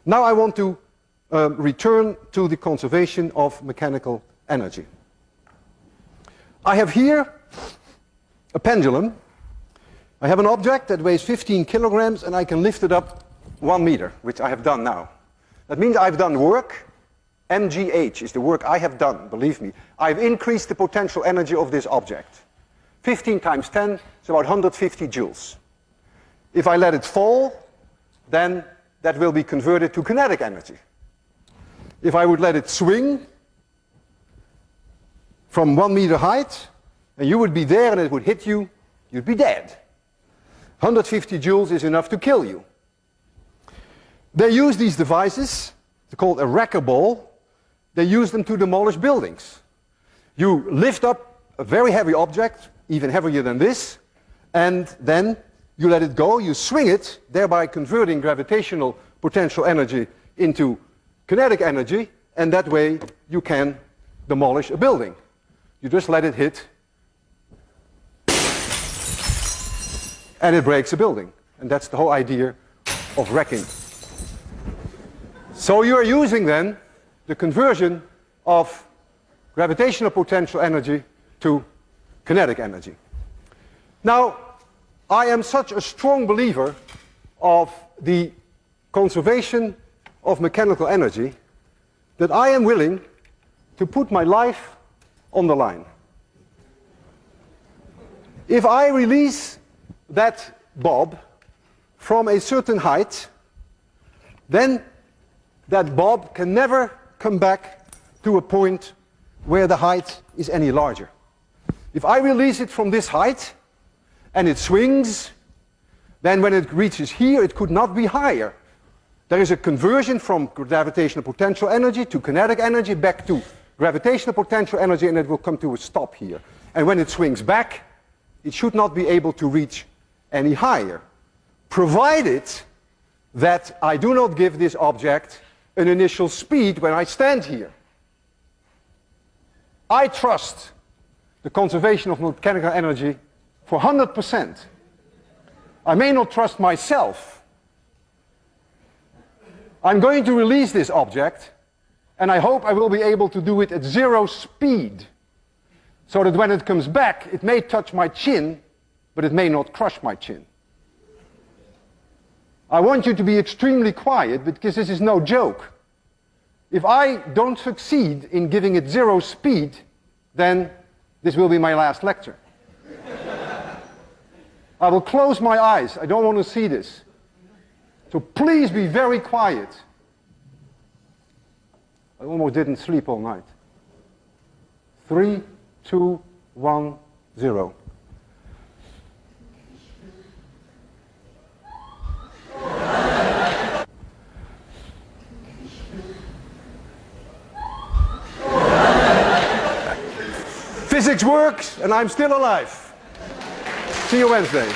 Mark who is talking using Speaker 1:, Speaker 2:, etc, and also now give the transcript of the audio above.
Speaker 1: Now I want to return to the conservation of mechanical energy. I have here a pendulum. I have an object that weighs 15 kilograms and I can lift it up 1 meter, which I have done now. That means I've done work. MGH is the work I have done, believe me. I've increased the potential energy of this object. 15 times 10 is about 150 joules. If I let it fall, then that will be converted to kinetic energy. If I would let it swing from 1 meter height, and you would be there and it would hit you, you'd be dead. 150 joules is enough to kill you. They use these devices, they're called a wrecker ball. They use them to demolish buildings. You lift up a very heavy object, even heavier than this, and then you let it go, you swing it, thereby converting gravitational potential energy into kinetic energy, and that way you can demolish a building. You just let it hit, and it breaks a building. And that's the whole idea of wrecking. So you are using then the conversion of gravitational potential energy to kinetic energy. Now, I am such a strong believer of the conservation of mechanical energy that I am willing to put my life on the line. If I release that bob from a certain height, then that bob can never come back to a point where the height is any larger. If I release it from this height and it swings, then when it reaches here it could not be higher. There is a conversion from gravitational potential energy to kinetic energy back to gravitational potential energy, and it will come to a stop here. And when it swings back, it should not be able to reach any higher, provided that I do not give this object an initial speed when I stand here. I trust the conservation of mechanical energy for 100%. I may not trust myself. I'm going to release this object, and I hope I will be able to do it at 0 speed, so that when it comes back, it may touch my chin, but it may not crush my chin. I want you to be extremely quiet, because this is no joke. If I don't succeed in giving it 0 speed, then this will be my last lecture. I will close my eyes. I don't want to see this. So please be very quiet. I almost didn't sleep all night. 3, 2, 1, 0. Physics works, and I'm still alive. See you Wednesday.